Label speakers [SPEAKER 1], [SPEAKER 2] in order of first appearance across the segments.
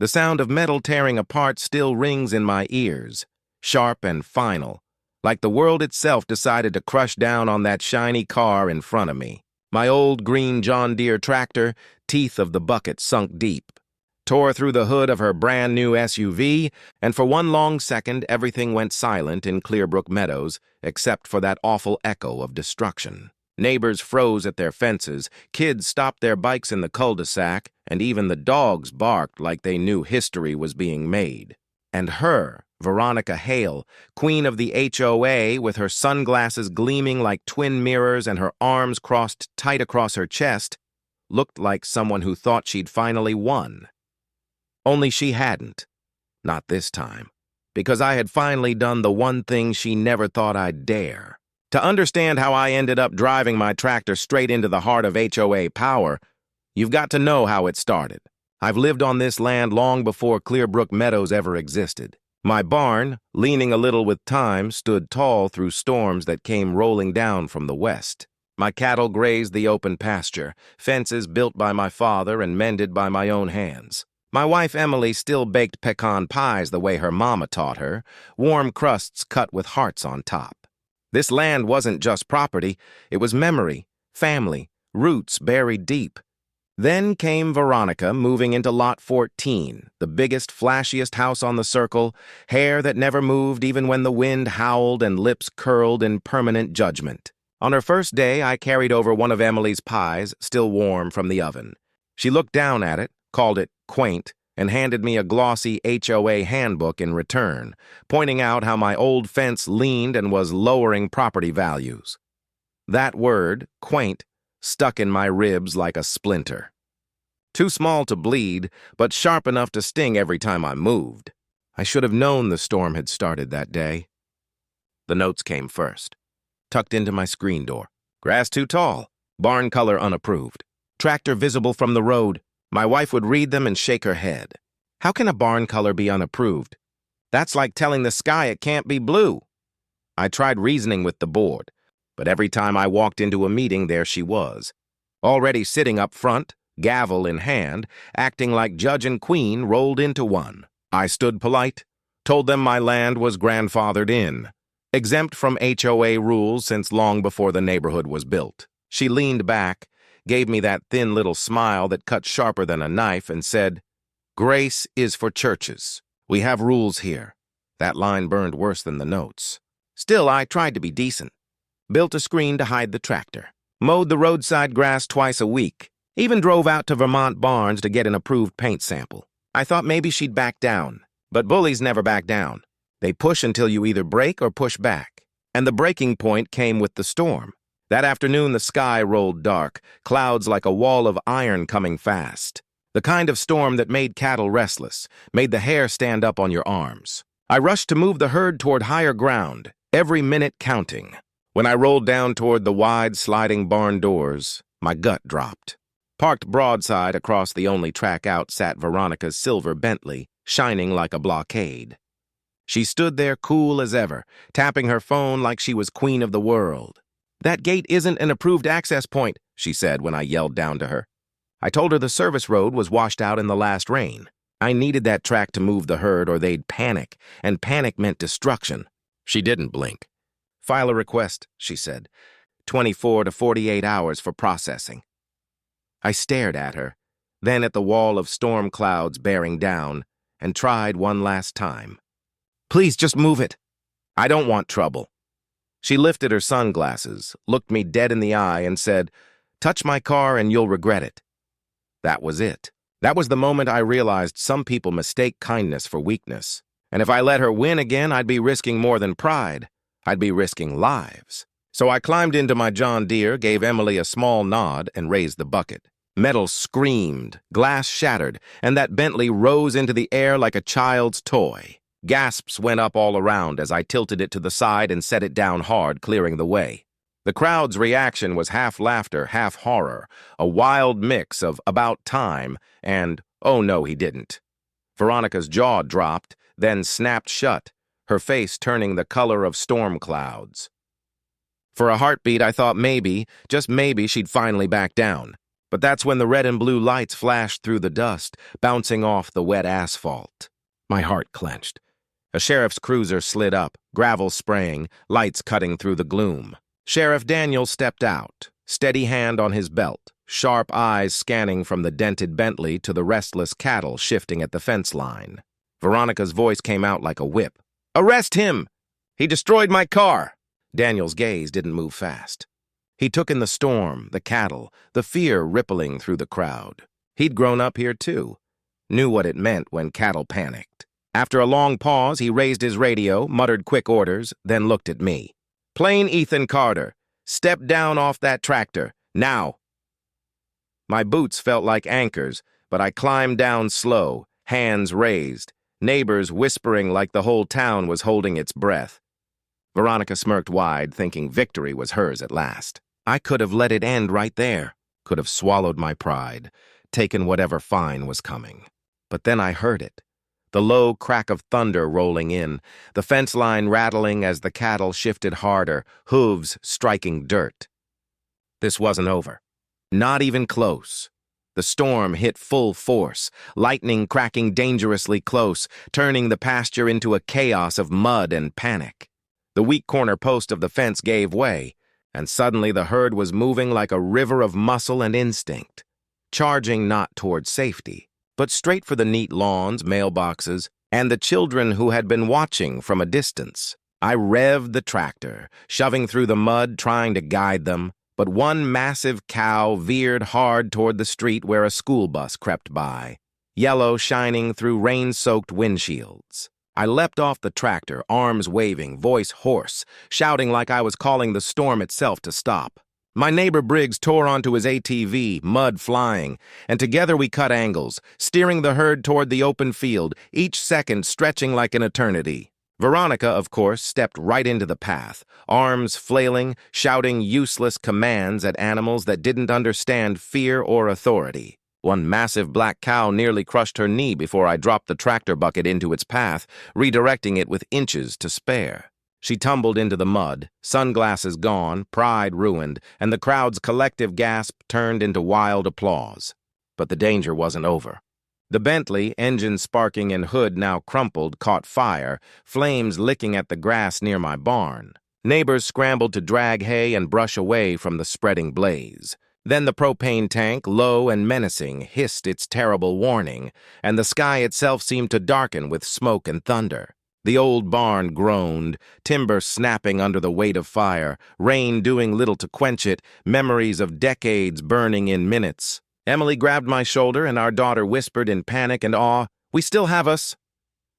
[SPEAKER 1] The sound of metal tearing apart still rings in my ears, sharp and final, like the world itself decided to crush down on that shiny car in front of me. My old green John Deere tractor, teeth of the bucket sunk deep, tore through the hood of her brand-new SUV, and for one long second everything went silent in Clearbrook Meadows except for that awful echo of destruction. Neighbors froze at their fences, kids stopped their bikes in the cul-de-sac, and even the dogs barked like they knew history was being made. And her, Veronica Hale, queen of the HOA, with her sunglasses gleaming like twin mirrors and her arms crossed tight across her chest, looked like someone who thought she'd finally won. Only she hadn't. Not this time. Because I had finally done the one thing she never thought I'd dare. To understand how I ended up driving my tractor straight into the heart of HOA power, you've got to know how it started. I've lived on this land long before Clearbrook Meadows ever existed. My barn, leaning a little with time, stood tall through storms that came rolling down from the west. My cattle grazed the open pasture, fences built by my father and mended by my own hands. My wife Emily still baked pecan pies the way her mama taught her, warm crusts cut with hearts on top. This land wasn't just property, it was memory, family, roots buried deep. Then came Veronica moving into Lot 14, the biggest, flashiest house on the circle, hair that never moved even when the wind howled and lips curled in permanent judgment. On her first day, I carried over one of Emily's pies, still warm from the oven. She looked down at it, called it quaint, and handed me a glossy HOA handbook in return, pointing out how my old fence leaned and was lowering property values. That word, quaint, stuck in my ribs like a splinter. Too small to bleed, but sharp enough to sting every time I moved. I should have known the storm had started that day. The notes came first, tucked into my screen door. Grass too tall, barn color unapproved, tractor visible from the road. My wife would read them and shake her head. How can a barn color be unapproved? That's like telling the sky it can't be blue. I tried reasoning with the board, but every time I walked into a meeting, there she was, already sitting up front, gavel in hand, acting like judge and queen rolled into one. I stood polite, told them my land was grandfathered in, exempt from HOA rules since long before the neighborhood was built. She leaned back, gave me that thin little smile that cut sharper than a knife, and said, "Grace is for churches. We have rules here." That line burned worse than the notes. Still, I tried to be decent. Built a screen to hide the tractor. Mowed the roadside grass twice a week. Even drove out to Vermont Barnes to get an approved paint sample. I thought maybe she'd back down. But bullies never back down. They push until you either break or push back. And the breaking point came with the storm. That afternoon, the sky rolled dark, clouds like a wall of iron coming fast. The kind of storm that made cattle restless, made the hair stand up on your arms. I rushed to move the herd toward higher ground, every minute counting. When I rolled down toward the wide, sliding barn doors, my gut dropped. Parked broadside across the only track out sat Veronica's silver Bentley, shining like a blockade. She stood there cool as ever, tapping her phone like she was queen of the world. "That gate isn't an approved access point," she said when I yelled down to her. I told her the service road was washed out in the last rain. I needed that track to move the herd or they'd panic, and panic meant destruction. She didn't blink. "File a request," she said. 24 to 48 hours for processing." I stared at her, then at the wall of storm clouds bearing down, and tried one last time. "Please, just move it. I don't want trouble." She lifted her sunglasses, looked me dead in the eye, and said, "Touch my car and you'll regret it." That was it. That was the moment I realized some people mistake kindness for weakness. And if I let her win again, I'd be risking more than pride. I'd be risking lives. So I climbed into my John Deere, gave Emily a small nod, and raised the bucket. Metal screamed, glass shattered, and that Bentley rose into the air like a child's toy. Gasps went up all around as I tilted it to the side and set it down hard, clearing the way. The crowd's reaction was half laughter, half horror, a wild mix of "about time" and "oh no, he didn't." Veronica's jaw dropped, then snapped shut, her face turning the color of storm clouds. For a heartbeat, I thought maybe, just maybe, she'd finally back down. But that's when the red and blue lights flashed through the dust, bouncing off the wet asphalt. My heart clenched. A sheriff's cruiser slid up, gravel spraying, lights cutting through the gloom. Sheriff Daniel stepped out, steady hand on his belt, sharp eyes scanning from the dented Bentley to the restless cattle shifting at the fence line. Veronica's voice came out like a whip. "Arrest him! He destroyed my car!" Daniel's gaze didn't move fast. He took in the storm, the cattle, the fear rippling through the crowd. He'd grown up here too, knew what it meant when cattle panicked. After a long pause, he raised his radio, muttered quick orders, then looked at me. "Plain Ethan Carter. Step down off that tractor. Now." My boots felt like anchors, but I climbed down slow, hands raised, neighbors whispering like the whole town was holding its breath. Veronica smirked wide, thinking victory was hers at last. I could have let it end right there, could have swallowed my pride, taken whatever fine was coming. But then I heard it. The low crack of thunder rolling in, the fence line rattling as the cattle shifted harder, hooves striking dirt. This wasn't over. Not even close. The storm hit full force, lightning cracking dangerously close, turning the pasture into a chaos of mud and panic. The weak corner post of the fence gave way, and suddenly the herd was moving like a river of muscle and instinct, charging not toward safety, but straight for the neat lawns, mailboxes, and the children who had been watching from a distance. I revved the tractor, shoving through the mud, trying to guide them, but one massive cow veered hard toward the street where a school bus crept by, yellow shining through rain-soaked windshields. I leapt off the tractor, arms waving, voice hoarse, shouting like I was calling the storm itself to stop. My neighbor Briggs tore onto his ATV, mud flying, and together we cut angles, steering the herd toward the open field, each second stretching like an eternity. Veronica, of course, stepped right into the path, arms flailing, shouting useless commands at animals that didn't understand fear or authority. One massive black cow nearly crushed her knee before I dropped the tractor bucket into its path, redirecting it with inches to spare. She tumbled into the mud, sunglasses gone, pride ruined, and the crowd's collective gasp turned into wild applause. But the danger wasn't over. The Bentley, engine sparking and hood now crumpled, caught fire, flames licking at the grass near my barn. Neighbors scrambled to drag hay and brush away from the spreading blaze. Then the propane tank, low and menacing, hissed its terrible warning, and the sky itself seemed to darken with smoke and thunder. The old barn groaned, timber snapping under the weight of fire, rain doing little to quench it, memories of decades burning in minutes. Emily grabbed my shoulder, and our daughter whispered in panic and awe, "We still have us."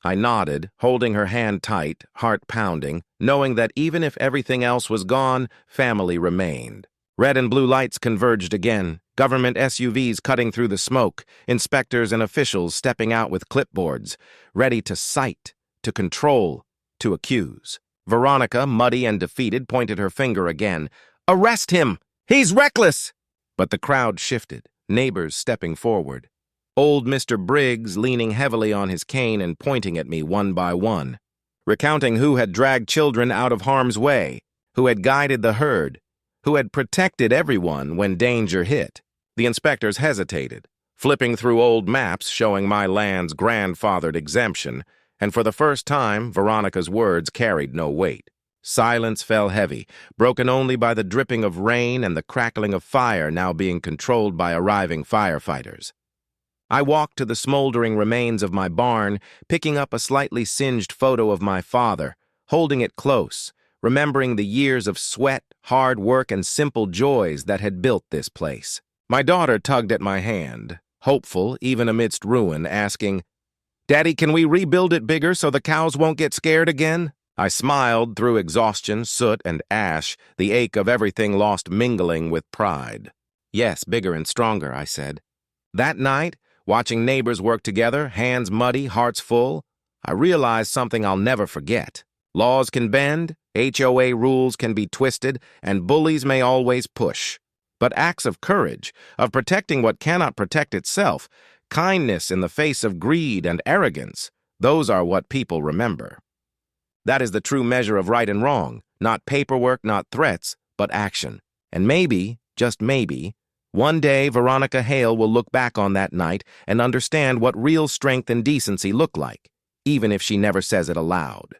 [SPEAKER 1] I nodded, holding her hand tight, heart pounding, knowing that even if everything else was gone, family remained. Red and blue lights converged again, government SUVs cutting through the smoke, inspectors and officials stepping out with clipboards, ready to cite, to control, to accuse. Veronica, muddy and defeated, pointed her finger again. "Arrest him! He's reckless!" But the crowd shifted, neighbors stepping forward. Old Mr. Briggs leaning heavily on his cane and pointing at me one by one, recounting who had dragged children out of harm's way, who had guided the herd, who had protected everyone when danger hit. The inspectors hesitated, flipping through old maps showing my land's grandfathered exemption, and for the first time, Veronica's words carried no weight. Silence fell heavy, broken only by the dripping of rain and the crackling of fire now being controlled by arriving firefighters. I walked to the smoldering remains of my barn, picking up a slightly singed photo of my father, holding it close, remembering the years of sweat, hard work, and simple joys that had built this place. My daughter tugged at my hand, hopeful even amidst ruin, asking, "Daddy, can we rebuild it bigger so the cows won't get scared again?" I smiled through exhaustion, soot, and ash, the ache of everything lost mingling with pride. "Yes, bigger and stronger," I said. That night, watching neighbors work together, hands muddy, hearts full, I realized something I'll never forget. Laws can bend, HOA rules can be twisted, and bullies may always push. But acts of courage, of protecting what cannot protect itself, kindness in the face of greed and arrogance, those are what people remember. That is the true measure of right and wrong, not paperwork, not threats, but action. And maybe, just maybe, One day, Veronica Hale will look back on that night and understand what real strength and decency look like, even if she never says it aloud.